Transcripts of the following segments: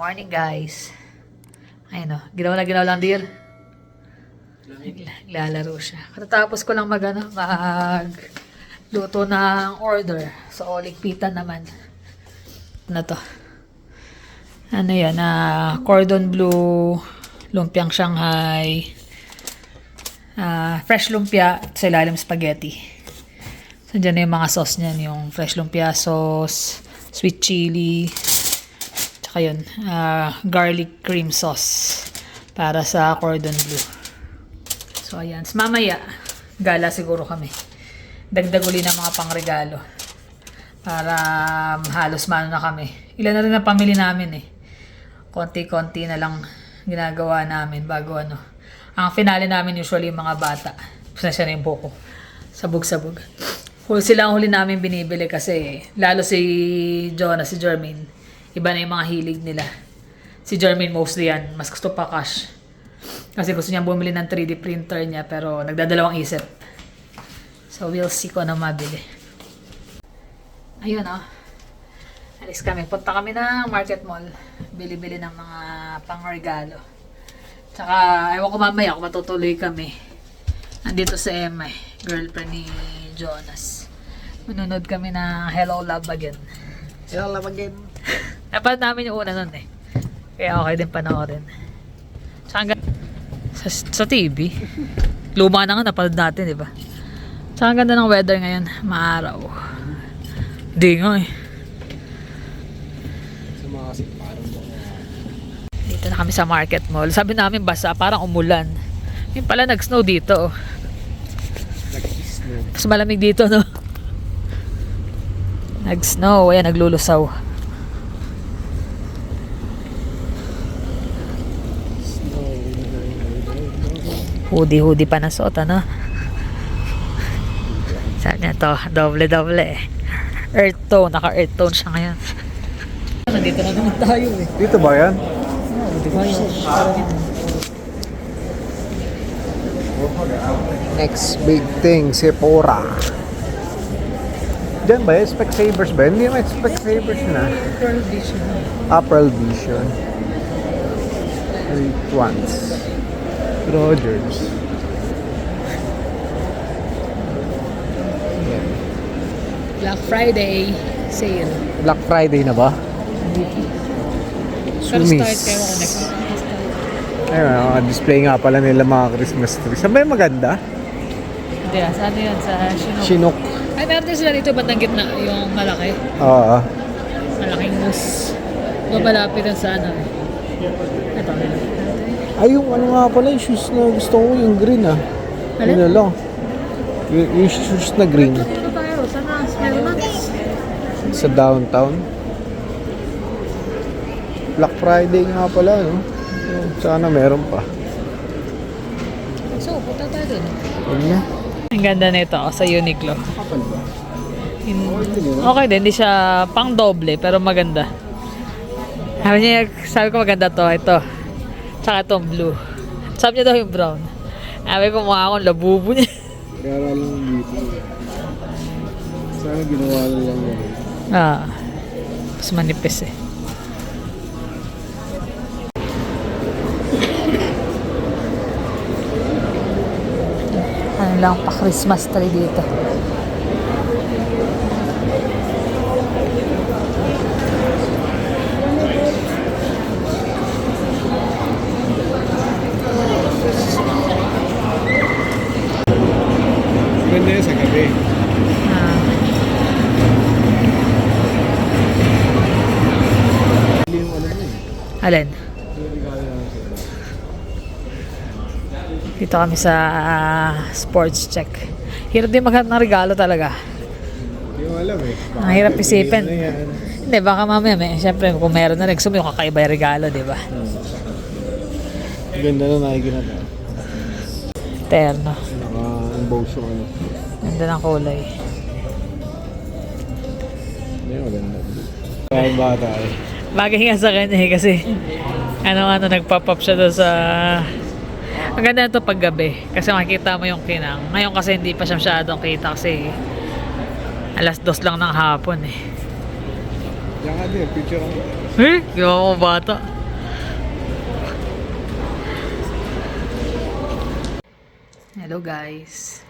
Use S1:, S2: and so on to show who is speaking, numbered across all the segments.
S1: Morning guys. Ayun o, ginaw lang dear. Naglalaro siya. Katatapos ko lang luto ng order. So, ligpitan naman. Ano to? Ano yan? Cordon bleu, lumpiang Shanghai, fresh lumpia, sa ilalim spaghetti. So, dyan na yung mga sauce niyan. Yung fresh lumpia sauce, sweet chili, tsaka yun, garlic cream sauce para sa cordon bleu. So, ayan. Mamaya, gala siguro kami. Dagdag uli ng mga pangregalo. Para halos mano na kami. Ilan na rin ang pamili namin eh. Konti-konti na lang ginagawa namin bago ano. Ang finale namin usually yung mga bata. Pasensya na yung buko. Sabog-sabog. Sila ang huli namin binibili kasi lalo si Jonah, si Jermaine. Iba na yung mga hilig nila. Si Jermaine mostly yan. Mas gusto pa cash. Kasi gusto niya bumili ng 3D printer niya pero nagdadalawang isip. So we'll see kung ano mabili. Ayun o. Alis kami. Punta kami ng Market Mall. Bili-bili ng mga pangregalo. Tsaka ewan ko mamaya kung matutuloy kami. Andito si Emma, girlfriend ni Jonas. Manunod kami ng Hello Love Again.
S2: Hello Love Again.
S1: Napanood namin yung una nun eh. Kaya okay din panoorin. Tsaka sa TV. Luma na nga napanood natin, di ba? Tsaka ang ganda ng weather ngayon. Maaraw. Hindi nga eh. Dito na kami sa Market Mall. Sabi namin basa, parang umulan. Yung pala nag-snow dito. Mas malamig dito, no? Nag-snow. Ayan, naglulusaw. Hoodie pa na suot, ano? Saan niya to? Doble eh. Earth tone. Naka-earth tone siya ngayon. Nandito na naman tayo eh.
S2: Dito ba yan?
S1: Oo, di ba yun?
S2: Next big thing, Sephora. Diyan ba yan? Specsavers ba yan? Hindi naman Specsavers na.
S1: Pearl Vision.
S2: Pearl Vision. Wait once. Rogers.
S1: Black Friday sale.
S2: Black Friday na ba?
S1: Pero
S2: Sumis.
S1: start kayo ako next.
S2: Ayun, display nga pala nila mga Christmas tree. Saan ba yung maganda?
S1: Hindi saan yan? Sa Chinook.
S2: Chinook.
S1: Ay, meron din sila dito bandang gitna, yung malaki.
S2: Oo.
S1: Malaking moose. Mabalapit yan sa ano. Ito.
S2: Ay, yung ano nga pala, yung shoes na gusto ko, yung green ah.
S1: Alin?
S2: Yun na lang. Yung shoes na green.
S1: Ito tayo. Sana meron na.
S2: Sa downtown. Black Friday nga pala, no? Sana meron pa.
S1: So, punta tayo dun.
S2: Yun na.
S1: Ang ganda nito sa Uniqlo. Okay din, hindi siya pang doble pero maganda. Sabi ko maganda to, ito. Tsaka itong blue. Sabi niya daw yung brown. Sabi ko mukha akong labubo niya.
S2: Gara lang dito. Sana ginawa lang yan.
S1: Mas manipis eh. Ano lang pa Christmas tree dito.
S2: Ganda yan sa gabi.
S1: Alin? Dito kami sa sports check. Hirap din maghanap ng regalo talaga.
S2: Hindi mo alam eh.
S1: Ang hirap isipin. Hindi, baka mamaya siyempre kung meron na rin, gusto mo yung kakaiba yung regalo, di ba?
S2: Ganda na nakikinata.
S1: Terno.
S2: Naka-emboss yung ano.
S1: Ganda ng kulay.
S2: Hindi maganda. Kaya bata eh.
S1: Bagay nga sa kanya eh, kasi nagpa-pop siya doon sa... Ang ganda na ito paggabi kasi makikita mo yung kinang. Ngayon kasi hindi pa siya masyadong kita kasi 2:00 lang ng hapon eh.
S2: Yan ka din, picture ako.
S1: Eh, gawa mo bata. Hello guys.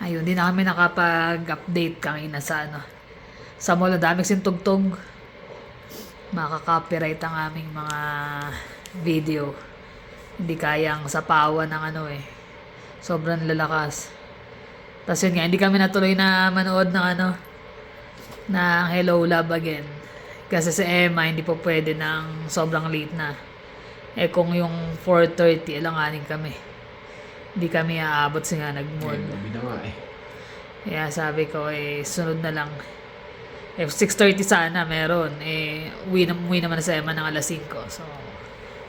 S1: Ayun, di na kami nakapag-update kanina sa sa mall. Ang dami kasing tugtog. Makaka-copyright ang aming mga video. Hindi kayang sapawan ng sobrang lalakas. Tapos yun nga, hindi kami natuloy na manood ng ng Hello Love Again. Kasi si Emma hindi po pwede ng sobrang late na. Kung yung 4:30, alanganin kami. Hindi kami aabot nga nag-mall.
S2: Gabi na nga
S1: Kaya sabi ko, sunod na lang. If 6:30 sana meron, uwi naman sa Emma ng alas 5. So,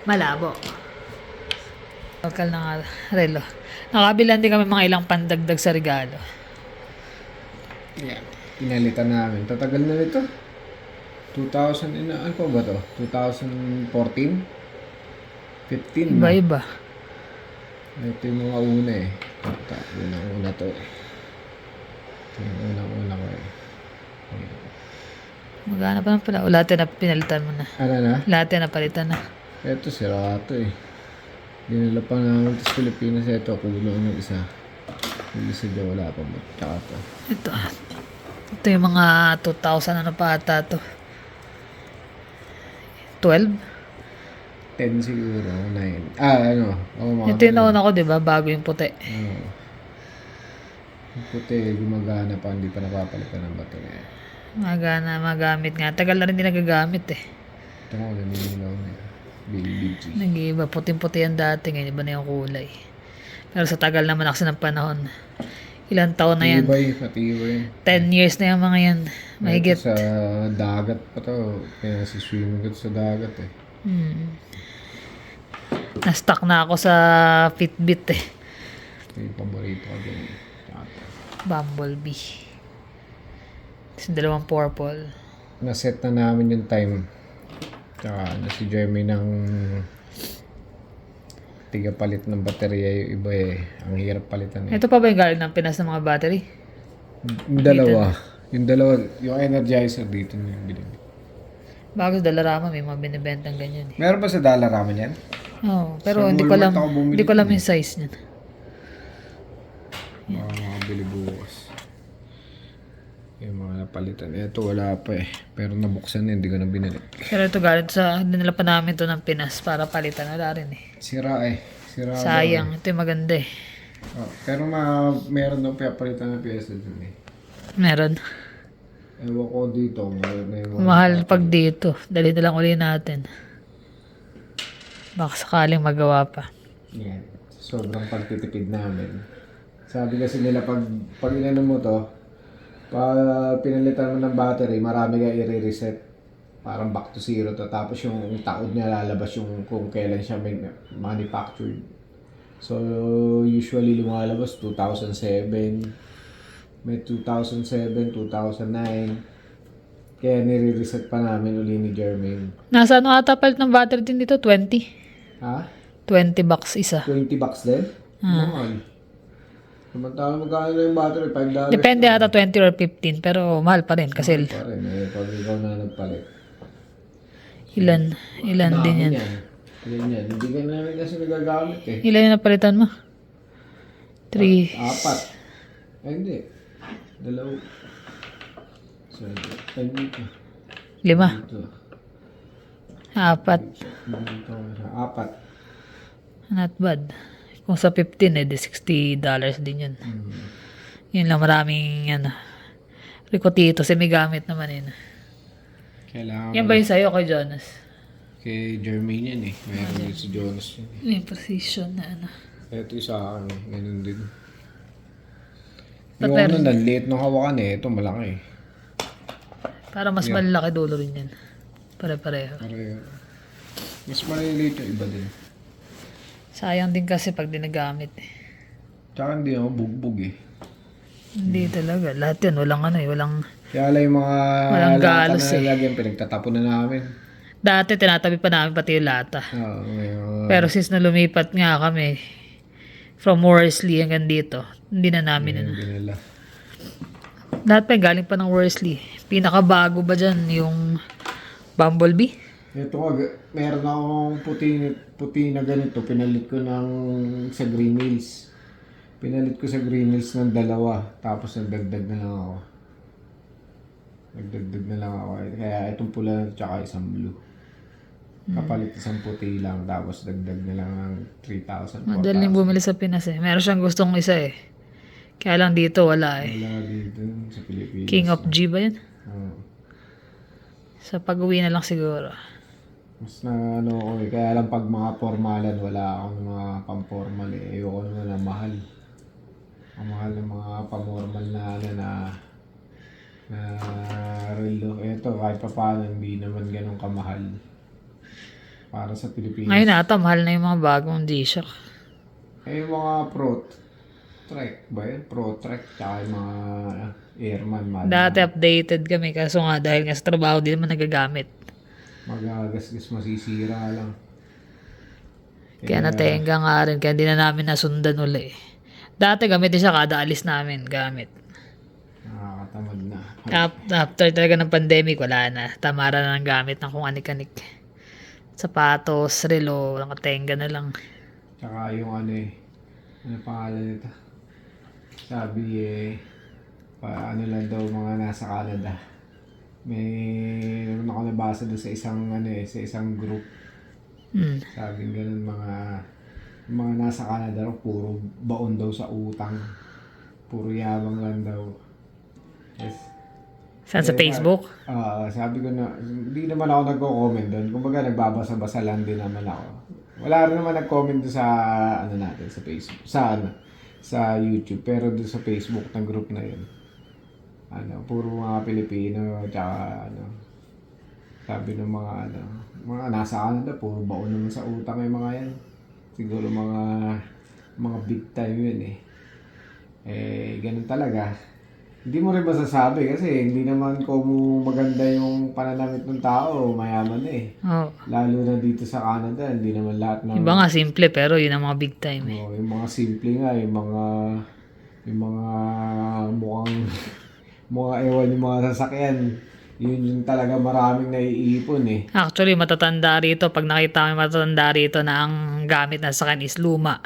S1: malabo. Lokal na nga, relo. Nakabilan din kami mga ilang pandagdag sa regalo.
S2: Yeah. Pinalitan namin. Tatagal na nito. 2000, ano pa ba to? 2014? 15 na.
S1: Iba-iba.
S2: Ito yung mga una Unang-una to. Ito yung unang-una ko
S1: Magana pa na pala. O lahat na pinalitan mo na.
S2: Ano na?
S1: Lahat na palitan na.
S2: Ito sira to Dinala pa namin sa Pilipinas. Ito, kulo ng isa. Yung isa dyan wala pa mo. Tsaka to.
S1: Ito yung mga 2,000 pa ata to. 12?
S2: 10 siguro. 9. Mga
S1: Ito yung nauna ko, diba? Bago yung puti.
S2: Yung puti, gumagana pa. Hindi pa napapalitan ng baterya.
S1: Magana, magamit nga. Tagal na rin din nagagamit
S2: Ito nga, naninilaw na BBG.
S1: Nag-iiba. Puting-puti yan dati. Ngayon iba na yung kulay. Pero sa tagal naman kasi ng panahon. Ilang taon na yan?
S2: Matibay.
S1: 10 years na yung mga yan. Mahigit.
S2: Ito sa dagat pa to. Kaya swimming ko sa dagat
S1: Na-stuck na ako sa Fitbit
S2: Ito yung paborito ko din.
S1: Bumblebee. Tapos dalawang purple.
S2: Naset na namin yung time. Tsaka si Jeremy ng tigapalit ng baterya yung iba Ang hirap palitan
S1: Ito pa ba yung galing ng Pinas ng mga battery?
S2: Yung dalawa. Yung Energizer dito na yung binili.
S1: Bago sa Dalarama may mga binibentang ganyan
S2: Meron ba sa Dalarama yan?
S1: Oo, pero
S2: Sa
S1: hindi ko alam.
S2: Walmart ako bumili
S1: Hindi ko alam yung size niyan.
S2: Makakabili bukas. Yung mga napalitan. Ito wala pa Pero nabuksan na, hindi ko na binili.
S1: Pero ito galing dinala pa namin to ng Pinas para palitan. Wala rin
S2: Sira Sira
S1: Sayang. Ito yung maganda
S2: pero meron daw palitan ng pyesa dun
S1: Meron.
S2: Ewan ko dito.
S1: Mahal pag dito. Dali na lang uli natin. Baka sakaling magawa pa.
S2: Yan. Sobrang pagtitipid namin. Sabi kasi nila pag inanon mo to, pag pinalitan mo ng battery, marami ka i-reset. Parang back to zero to. Tapos yung taod niya lalabas yung kung kailan siya manufactured. So, usually lumalabas 2007. May 2007, 2009. Kaya nire-reset pa namin uli ni Jermaine.
S1: Nasa ata palit ng battery din dito? 20.
S2: Ha?
S1: 20 bucks isa.
S2: 20 bucks din? Mahal. Samantala magkano na yung battery? $5?
S1: Depende ata 20 or 15. Pero mahal pa rin. Kasi
S2: Pa rin. Pag ikaw na nagpalit.
S1: ilan din yan.
S2: Yan. Hindi ka namin kasi nagagamit
S1: Ilan yung napalitan mo? 3.
S2: 4. Ay, hindi. 2. So, ay, dito.
S1: 5.
S2: Dito.
S1: 4.
S2: Dito. 4.
S1: Not bad. Kung sa 15 di $60 din yun. Yun lang maraming Ricotito. May gamit naman
S2: Kailangan
S1: Yan ba yung sa'yo kay Jonas?
S2: kay Jermaine yan Mayroon din si Jonas yan
S1: Yung precision na
S2: Ito yung sa akin Ganun din.
S1: But
S2: Yung naliit ng hawakan ito malaki
S1: Para mas malaki dulo rin yan. Pare-pareho.
S2: Mas maliliit yung iba din.
S1: Sayang din kasi pag dinagamit
S2: Tsaka hindi ako bugbog
S1: Hindi talaga. Lahat yan. Walang walang...
S2: Kaya lang yung mga
S1: Walang
S2: lata
S1: galos
S2: na nalagyan, pinagtatapon na namin.
S1: Dati tinatabi pa namin pati yung lata.
S2: Oo,
S1: Pero since na lumipat nga kami from Worsley hanggang dito, hindi na namin
S2: binila.
S1: Lahat pa galing pa ng Worsley. Pinakabago ba dyan yung Bumblebee?
S2: Ito nga, meron akong puti na ganito, pinalit ko ng sa Green Hills. Pinalit ko sa Green Hills ng 2, tapos nagdagdag na lang ako. Kaya itong pula na tsaka isang blue. Kapalit isang puti lang, tapos dagdag na lang ng 3,000, 4,000.
S1: Madaling bumili sa Pinas eh. Meron siyang gustong isa eh. Kaya lang dito wala eh.
S2: Wala dito sa Pilipinas.
S1: King of G ba yun?
S2: Oo.
S1: Sa pag-uwi na lang siguro.
S2: Mas na ano ko eh. Kaya lang pag mga formalan, wala akong mga pang-formal eh. Ayoko naman na mahal. Ang mahal ng mga pang-formal na relo. Ito, kahit pa paano, hindi naman ganun kamahal. Para sa Pilipinas.
S1: Ngayon ata, mahal na yung mga bagong G-Shock.
S2: Eh, yung mga Pro Trek ba yun? Pro Trek, tsaka yung mga Airman.
S1: Dati updated kami, kaso nga dahil nga sa trabaho, di naman nagagamit.
S2: Magagasgas, masisira lang.
S1: Kaya natenga nga rin, kaya di na namin nasundan uli. Dati gamit din siya kada alis namin, gamit.
S2: Nakakatamad na.
S1: After talaga ng pandemic, wala na. Tamara na ng gamit ng kung anik-anik. Sapatos, relo, nakatenga na lang.
S2: Tsaka yung ano pangalan nito? Sabi ano lang daw mga nasa Canada. May naman ako nabasa doon sa isang group. Sabi ganun mga nasa Canada raw, puro baon daw sa utang. Puro yabang lang daw. Yes.
S1: Saan sa Facebook?
S2: Sabi ko na, hindi naman ako nagko-comment doon. Kumbaga nagbabasa-basa lang din naman ako. Wala rin naman nag-comment doon sa natin sa Facebook, sa YouTube, pero doon sa Facebook ng group na 'yun. Puro mga Pilipino, tsaka sabi ng mga nasa Canada, puro baon naman sa utang yung mga 'yan. Siguro mga big time 'yun eh. Ganun talaga. Hindi mo rin masasabi kasi hindi naman maganda yung pananamit ng tao, mayaman eh.
S1: Oh.
S2: Lalo na dito sa Canada, hindi naman lahat ng...
S1: Iba nga simple, pero yun ang mga big time eh.
S2: yung mga simple nga, yung mga mukhang ewan yung mga sasakyan. Yun yung talaga maraming naiipon eh.
S1: Actually, matatanda rito, pag nakita kami matatanda rito na ang gamit na sa is luma.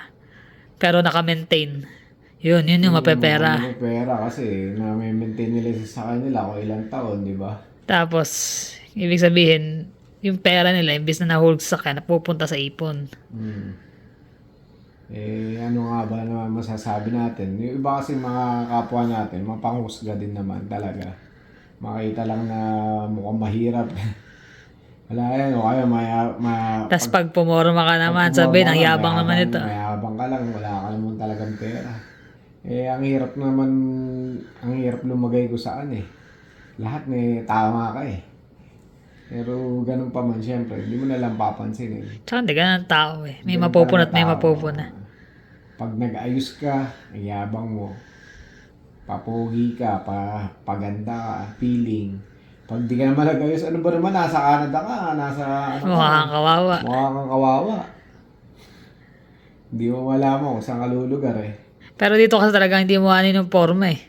S1: Pero naka-maintain. Yun yung mapepera.
S2: Mapepera kasi na-maintain nila sa nila kung ilang taon, di ba?
S1: Tapos, ibig sabihin, yung pera nila, imbis na nahulog sa sakyan, napupunta sa ipon.
S2: Ano nga ba naman masasabi natin? Yung iba kasi mga kapwa natin, mapanghusga din naman talaga. Makita lang na mukhang mahirap. Wala yan, o kaya
S1: Tapos pag pumorma ka naman, sabihin, ang yabang naman ito.
S2: Mayabang ka lang, wala ka naman talagang pera. Ang hirap lumagay ko saan eh. Lahat may tama ka eh. Pero ganun pa man, syempre, hindi mo nalang papansin eh.
S1: Tsaka hindi ka ng tao eh. May mapupuna at may mapupuna.
S2: Pag nag-ayos ka, ang yabang mo. Papogi ka, paganda ka, feeling. Pag di ka naman nag-ayos, ano ba naman, nasa Canada ka,
S1: Mukha kang kawawa.
S2: Mukha kang kawawa. Hindi mo malaman kung saan ka lulugar eh.
S1: Pero dito kasi talaga hindi mo anin yung forma eh.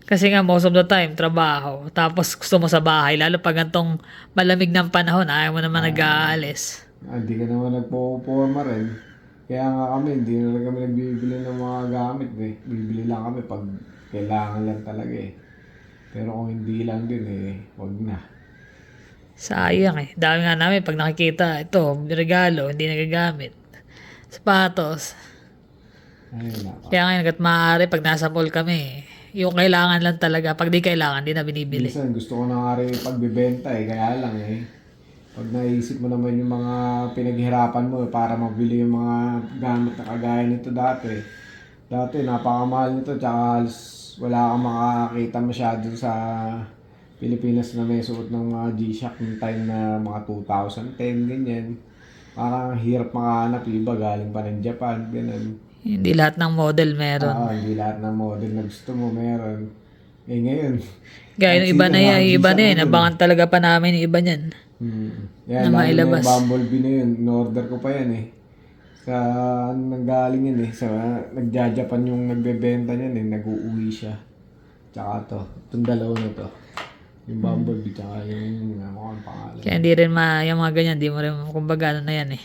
S1: Kasi nga most of the time, trabaho. Tapos gusto mo sa bahay. Lalo pag gantong malamig ng panahon, ayaw mo naman nag-aalis.
S2: Hindi ka naman nagpo-forma rin. Kaya nga hindi na kami nagbibili ng mga gamit eh. Bibili lang kami pag kailangan lang talaga eh. Pero kung hindi lang din wag na.
S1: Sayang eh. Dami nga namin pag nakikita, ito, regalo, hindi nagagamit. Sapatos. Kaya ngayon, hanggat maaari, pag nasa mall kami, yung kailangan lang talaga. Pag di kailangan, di na binibili.
S2: Minsan, gusto ko na nga rin pagbibenta kaya lang pag naisip mo naman yung mga pinaghirapan mo para mabili yung mga gamit na kagaya nito dati. Dati, napakamahal nito, tsaka wala kang makakita masyado sa Pilipinas na may suot ng mga G-Shock yung time na mga 2010, ganyan. Parang hirap makahanap, iba galing pa ng Japan, ganun.
S1: Hindi lahat ng model meron.
S2: Hindi lahat ng model na gusto mo meron. Ngayon.
S1: Gaya ng iba na yan. Abangan talaga pa namin yung iba niyan.
S2: Yan, lalo na yung Bumblebee na yun. In-order ko pa yan Sa nanggaling yan nagja-Japan yung nagbebenta niyan nag-uuwi siya. Tsaka itong dalawa na to. Yung Bumblebee tsaka yung mukhang pangalan.
S1: Kaya hindi rin yung mga ganyan, hindi mo rin kumbaga na yan eh.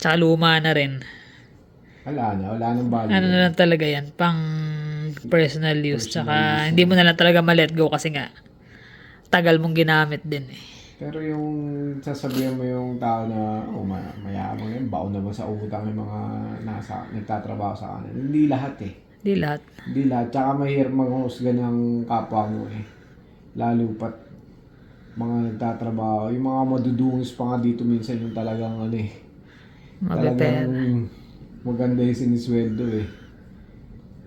S1: Tsaka luma na rin.
S2: Wala nang value.
S1: Ano na lang talaga yan, pang personal use. Tsaka hindi mo na lang talaga ma-let go kasi nga, tagal mong ginamit din eh.
S2: Pero yung sasabihan mo yung tao na, mayabang yan, baon naman sa utang yung mga nagtatrabaho sa kanan. Hindi lahat eh.
S1: Hindi lahat.
S2: Hindi lahat. Tsaka mahirap maghusga ng kapwa mo eh. Lalo pat mga nagtatrabaho. Yung mga madudungis pa nga dito minsan yung talagang ano eh. Talagang
S1: Mabipera.
S2: maganda yung sinisweldo eh.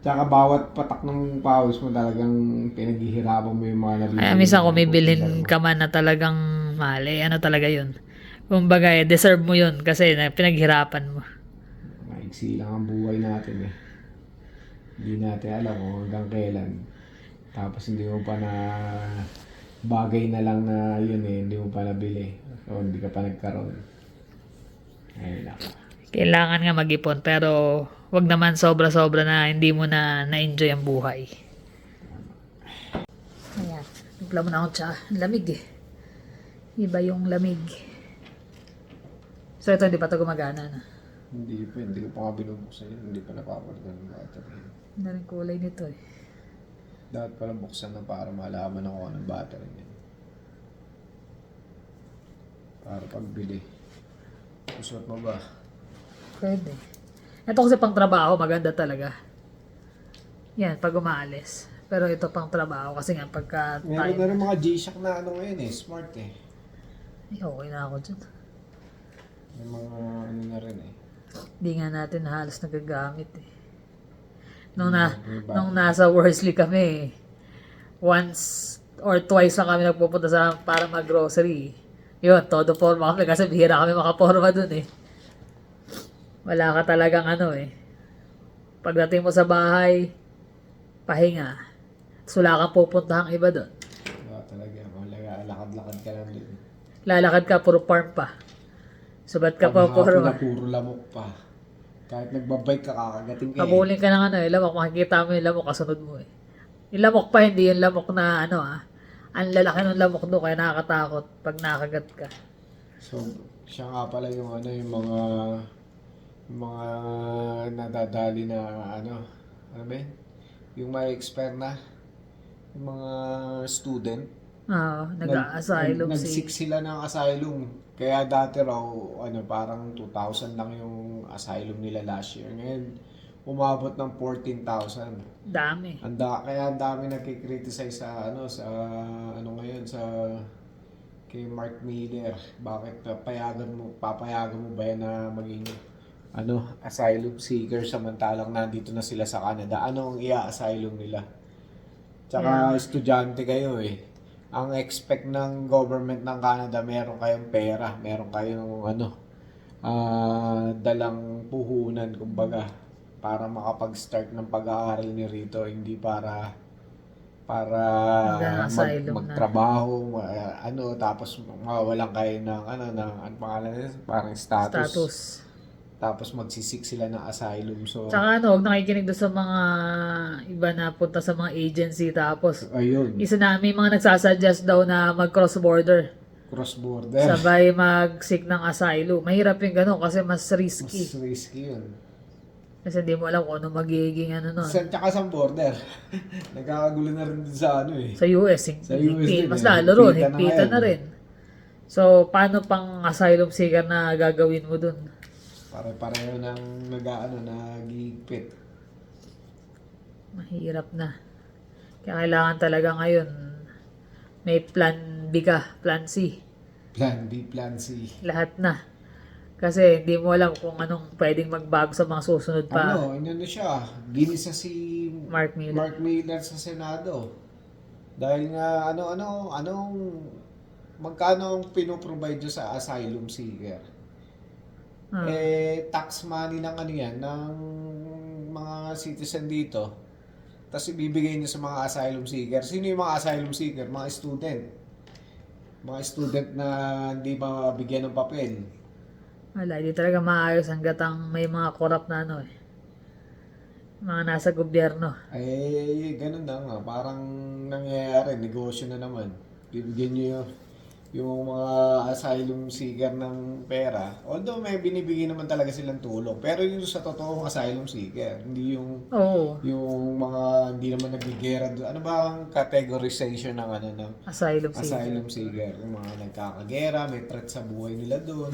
S2: Tsaka bawat patak ng pawis mo talagang pinaghihirapan mo yung mga nabibili.
S1: Ay, minsan kung may bilhin ka man na talagang mahal, eh, ano talaga yun. Kumbaga, eh, deserve mo yun kasi pinaghirapan mo.
S2: Maiksi lang ang buhay natin eh. Hindi natin alam kung hanggang kailan. Tapos hindi mo pa na bagay na lang na yun eh, hindi mo pa nabili. So hindi ka pa nagkaroon. Ayun lang.
S1: Kailangan nga mag-ipon pero wag naman sobra-sobra na hindi mo na na-enjoy ang buhay. Ayan. Nagla mo na ako tsa. Lamig eh. Iba yung lamig. So ito hindi pa ito gumagana na.
S2: Hindi ko pa nga binubuksan yun. Hindi pa napapalitan ng battery.
S1: Hindi rin kulay nito eh.
S2: Dapat pala buksan na para malaman ako ng battery niya. Para pagbili. Usot mo ba?
S1: Pwede. Ito kasi pang trabaho, maganda talaga. Yan, pag umaalis. Pero ito pang trabaho kasi nga pagka
S2: Meron na rin mga G-Shock na ano ngayon eh, smart eh.
S1: Ay, okay na ako dyan.
S2: May mga ano na rin eh.
S1: Hindi nga natin halos nagagamit eh. Nung nasa Worsley kami, once or twice lang kami nagpupunta para mag-grocery. Yun, todo forma kami kasi bihira kami makaporma dun eh. Wala ka talagang ano eh. Pagdating mo sa bahay, pahinga. Wala kang pupuntahang iba dun.
S2: Talaga, lakad-lakad ka lang din.
S1: Lalakad ka, puro farm pa. Subat ka pa,
S2: Puro
S1: puro.
S2: na puro lamok pa. Kahit nagbabike ka, kakagating ka
S1: Habulin ka ng ano eh, lamok. Makikita mo yung lamok, kasunod mo eh. Yung lamok pa, hindi yung lamok na ano ah. Ang lalaki ng lamok doon, kaya nakakatakot pag nakagat ka.
S2: So, siya nga pala yung ano, yung mga nadadali na ano ba yun? Yung may expert na, yung mga student.
S1: Oo, nag-a-asylum
S2: Nag-seek sila ng asylum. Kaya dati raw, parang 2,000 lang yung asylum nila last year. Ngayon, umabot ng 14,000.
S1: Dami.
S2: Kaya ang dami nagkikriticize sa ngayon sa kay Mark Miller. Bakit papayagan mo ba yan na maging asylum seeker samantalang nandito na sila sa Canada? Ano ang ia-asylum nila? Tsaka estudyante kayo eh. Ang expect ng government ng Canada, meron kayong pera, meron kayong dalang puhunan kumbaga para makapag-start ng pag-aaral ni rito, hindi para magtrabaho, tapos mawawalan kayo ng ang pangalan nila, parang status. Tapos magsisik sila ng asylum. So,
S1: Tsaka huwag nakikinig doon sa mga iba na punta sa mga agency. Tapos,
S2: ayun,
S1: isa namin mga nagsasuggest daw na mag-cross border.
S2: cross-border.
S1: Sabay mag-seek ng asylum. Mahirap yung gano'n kasi mas risky.
S2: Mas risky yun.
S1: Kasi hindi mo alam kung ano magiging ano nun.
S2: Tsaka sa border. Nagkakagulo na rin din sa
S1: Sa US,
S2: Sa US din,
S1: mas
S2: eh.
S1: lalo ron,
S2: Higpitan na
S1: higpitan na
S2: ngayon.
S1: rin. So, paano pang asylum seeker na gagawin mo dun?
S2: Pare-pareho ng nagigpit.
S1: Mahirap na. Kaya kailangan talaga ngayon, may plan B ka, plan C.
S2: Plan B, plan C.
S1: Lahat na. Kasi hindi mo alam kung anong pwedeng magbago sa mga susunod pa.
S2: Siya, ginisa si
S1: Mark Miller.
S2: Sa Senado. Dahil nga, magkano ang pinoprovide nyo sa asylum seeker? Tax money ng ng mga citizen dito. Tapos ibibigay nyo sa mga asylum seeker. Sino yung mga asylum seeker? Mga student. Mga student na hindi mabigyan ng papel.
S1: Wala, hindi talaga maayos hanggat ang may mga corrupt na mga nasa gobyerno.
S2: Ganun na nga. Parang nangyayari. Negosyo na naman. Bibigyan nyo yung mga asylum seeker ng pera, although may binibigay naman talaga silang tulong, pero yung sa totoong asylum seeker, hindi yung
S1: Oo.
S2: mga hindi naman nagbigera doon. Ano ba ang categorization ng ano ng
S1: Asylum seeker.
S2: asylum seeker? Yung mga nagkakagera, may threat sa buhay nila doon.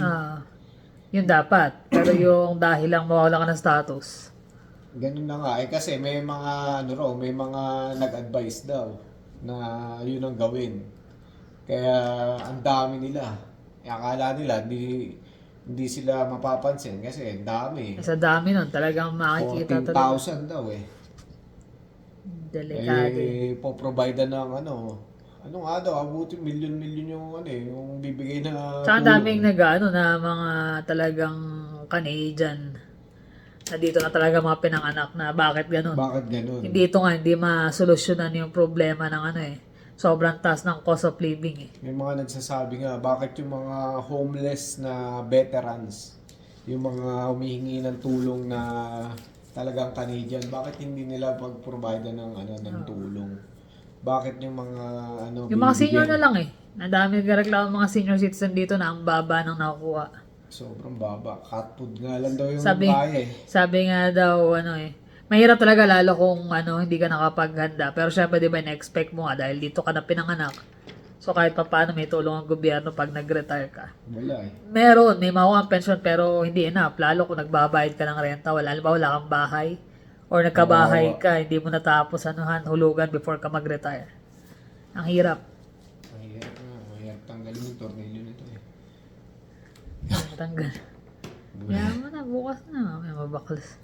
S1: Yun dapat. Pero yung dahil lang mawala ka ng status.
S2: Ganun na nga. Kasi may mga, ano raw, may mga nag-advise daw na yun ang gawin. Kaya ang dami nila. Akala nila, hindi sila mapapansin kasi ang dami.
S1: Sa dami nun, talagang makikita talaga.
S2: 14,000 daw eh.
S1: Delikado.
S2: Po-provide ng ano nga daw, abutin milyon-milyon yung yung bibigay na
S1: Tsaka
S2: tulong.
S1: daming na mga talagang Canadian. Na dito na talaga mga pinanganak na bakit ganun.
S2: Bakit ganun?
S1: Hindi ito nga, hindi masolusyonan yung problema ng sobrang taas ng cost of living eh.
S2: May mga nagsasabi nga, bakit yung mga homeless na veterans, yung mga humihingi ng tulong na talagang Canadian, bakit hindi nila pag-provide ng ng tulong? Bakit yung mga
S1: Yung mga senior
S2: binibigyan?
S1: na lang eh. Ang dami nagreklamo mga senior citizen dito na ang baba ng nakukuha.
S2: Sobrang baba. Cat food nga lang daw yung
S1: Sabi,
S2: kaya eh.
S1: sabi nga daw, mahirap talaga lalo kung hindi ka nakapaghanda. Pero syempre, di ba, na-expect mo nga dahil dito ka na pinanganak. So, kahit pa paano may tulong ang gobyerno pag nag-retire ka.
S2: Wala eh.
S1: Meron, may makuha ang pension pero hindi enough. Lalo kung nagbabayad ka ng renta, wala kang bahay. Or nagkabahay ka, hindi mo natapos hulugan before ka mag-retire. Ang hirap.
S2: Mahirap nga. Mahirap tanggalin yung tornilyo nito eh.
S1: Tanggal. Kaya mo na, bukas na. May mabaklas.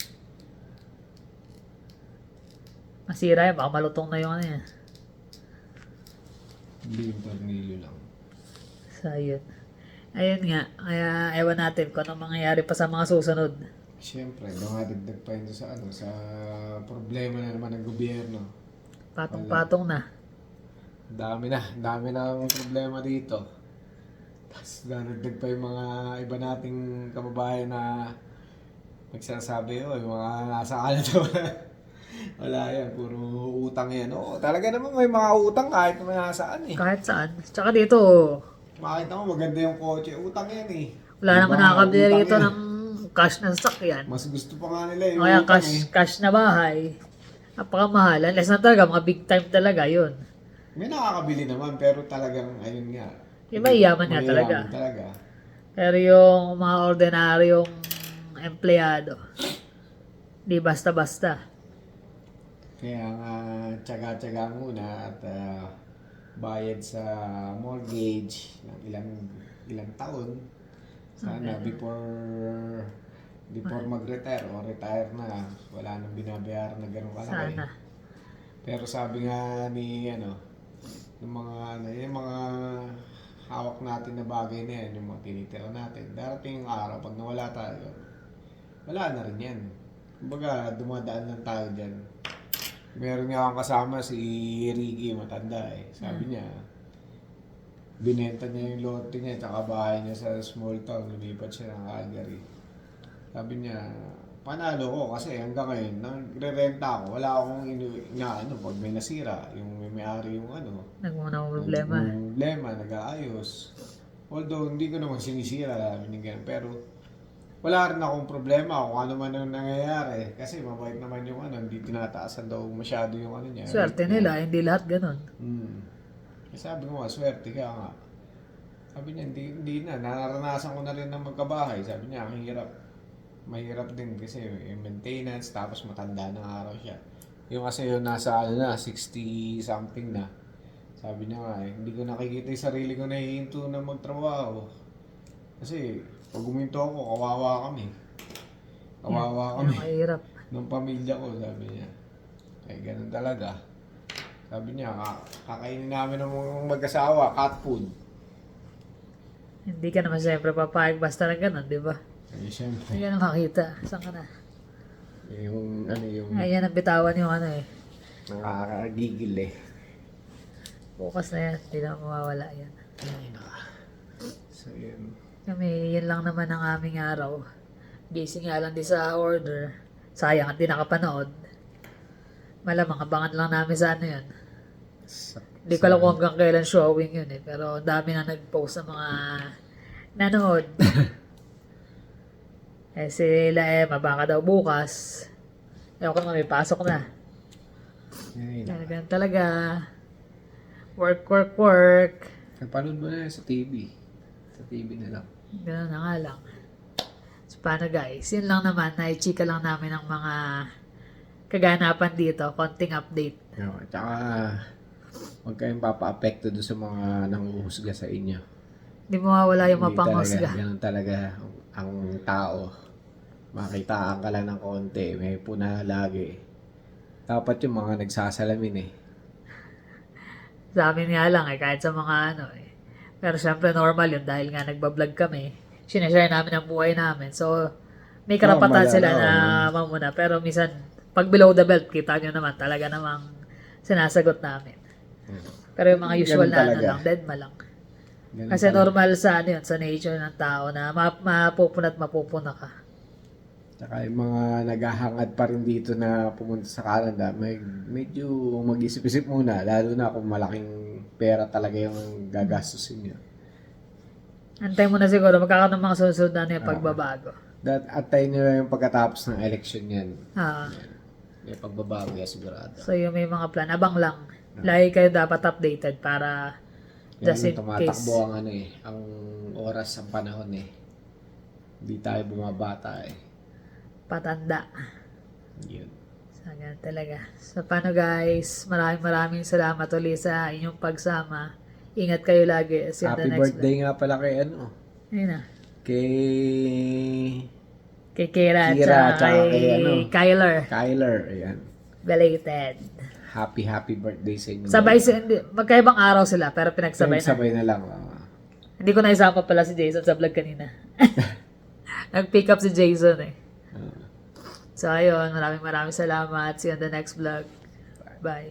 S1: Masira yan, baka malutong na yung yan.
S2: Hindi yung tornilyo lang.
S1: So, ayun nga. Kaya, ewan natin kung anong mangyayari pa sa mga susunod.
S2: Siyempre, dumadagdag pa yun sa sa problema na naman ng gobyerno.
S1: Patong-patong na.
S2: Dami na ang problema dito. Tapos dadagdag pa yung mga iba nating kababayan na nagsasabi, yung mga nasa Canada. Wala yan, puro utang yan. Oo, talaga naman may mga utang kahit na nasaan eh.
S1: Kahit saan. Tsaka dito,
S2: Makita mo, maganda yung kotse. Utang yan eh.
S1: wala
S2: Diba?
S1: naman nakakabili
S2: Utang
S1: rito
S2: yan.
S1: ng cash na sasakyan.
S2: Mas gusto pa nga nila yung
S1: Kaya
S2: utang eh.
S1: cash na bahay. Napakamahal. Unless na talaga, mga big time talaga yun.
S2: May nakakabili naman, pero talagang, ayun nga.
S1: Iba yaman nga talaga.
S2: Mayayaman talaga.
S1: Pero yung mga ordinaryong empleyado, di basta-basta.
S2: Kaya nga, tsaga-tsaga muna at bayad sa mortgage ng ilang taon. Sana before mag-retire o retire na, wala nang binabayaran na gano'ng kalaki.
S1: Sana.
S2: Pero sabi nga ni ng mga yung mga hawak natin na bagay na yan, yung mga tinitira natin, darating yung araw pag nawala tayo, wala na rin yan. Kumbaga, dumadaan lang tayo dyan. Meron nga akong kasama si Ricky, matanda eh. Sabi niya, binenta niya yung lote niya tsaka bahay niya sa small town, lumipat siya ng Calgary. Sabi niya, panalo ko kasi hanggang ngayon, nagre-renta ako. Wala akong pag may nasira, yung may-ari yung
S1: Nagmuna mo problema.
S2: problema, nag-aayos. Although, hindi ko naman sinisira, pero wala rin akong problema kung ano man ang nangyayari. Kasi mabait naman yung hindi tinataasan daw masyado yung niya.
S1: Swerte nila, hindi lahat ganun.
S2: Sabi ko nga, swerte ka nga. Sabi niya, hindi na. Naranasan ko na rin ng magkabahay. Sabi niya, ang hirap. Mahirap din kasi yung maintenance, tapos matanda na araw siya. Yung kasi yung nasa 60 something na. Sabi niya nga, hindi ko nakikita yung sarili ko na hihinto na magtrabaho. Kasi pag huminto ako, kawawa kami. Kawawa kami.
S1: Mahirap.
S2: Ng pamilya ko, sabi niya. Ay, ganun talaga. Sabi niya, kakainin namin ng mga mag-asawa, cat food.
S1: Hindi ka naman siyempre papayag basta na ganun, di ba?
S2: Ay, siyempre.
S1: Hindi ka na makita. Saan ka na?
S2: Yung
S1: Ayan ang bitawan yung
S2: nakakagigil eh.
S1: Bukas na yan. Hindi na mawawala yan.
S2: Ay, so, yun.
S1: Kami, yan lang naman ang aming araw. Busy nga lang din sa order. Sayang at di nakapanood. Malamang abangan lang namin sa yun.
S2: Sa
S1: Hindi ko alam kung hanggang kailan showing yun eh. Pero ang dami na nag-post ng mga nanood. Eh sila baka daw bukas. Ewan ko naman, may pasok na.
S2: Ayun.
S1: Talagang talaga. Work.
S2: Napanood mo na yan sa TV. Sa TV na lang.
S1: Ganun na nga lang. So, paano guys? Yun lang naman. Naichika lang namin ang mga kaganapan dito. Konting update.
S2: No, tsaka, huwag kayong papa-apekto doon sa mga nanguhusga sa inyo.
S1: Hindi mawawala yung
S2: Hindi
S1: mapanghusga.
S2: talaga, ganun talaga ang tao. Makitaan ka lang ng konti, may puna lagi. Dapat yung mga nagsasalamin eh.
S1: Sa amin nga lang kahit sa mga ano eh. Pero syempre normal yun dahil nga nagbablog kami. Sinashare namin ang buhay namin. So, may karapatan
S2: Normal,
S1: sila
S2: ano.
S1: na mamuna. Pero minsan, pag below the belt, kita nyo naman, talaga namang sinasagot namin. Pero yung mga usual
S2: Ganun
S1: na ano
S2: talaga.
S1: lang, dead ma lang.
S2: Ganun
S1: Kasi
S2: talaga.
S1: normal sa ano yun, sa nature ng tao na mapupuna at mapupuna ka.
S2: Tsaka yung mga naghahangad pa rin dito na pumunta sa Canada, medyo mag-isip-isip muna, lalo na kung malaking pera talaga yung gagastusin nyo.
S1: Antay mo na siguro, magkakaroon ng mga susunod na ano yung pagbabago.
S2: Atay nyo yung pagkatapos ng election yan.
S1: Ah,
S2: May pagbabago yan sigurado.
S1: so yung may mga plan, abang lang. Lagi kayo dapat updated para just in
S2: Yan yung
S1: case.
S2: tumatakbo ang ano eh, ang oras, ang panahon eh. Hindi tayo bumabata eh.
S1: Patanda.
S2: Yun.
S1: So, ganun talaga. So, paano guys? Maraming salamat ulit sa inyong pagsama. Ingat kayo lagi. See you on the
S2: Happy
S1: next
S2: birthday nga pala kay ano,
S1: vlog. Ayun na.
S2: kay
S1: Kay Kira,
S2: Kira,
S1: at
S2: tsaka
S1: kay
S2: kay ano.
S1: Kyler.
S2: Kyler. Ayan.
S1: Belated.
S2: Happy birthday sa inyo.
S1: Magkaibang araw sila, pero pinagsabay na.
S2: Sabay na lang.
S1: Hindi ko naisama pala si Jason sa vlog kanina. Nag-pick up si Jason eh. So, ayun. Maraming salamat. See you on the next vlog. Bye.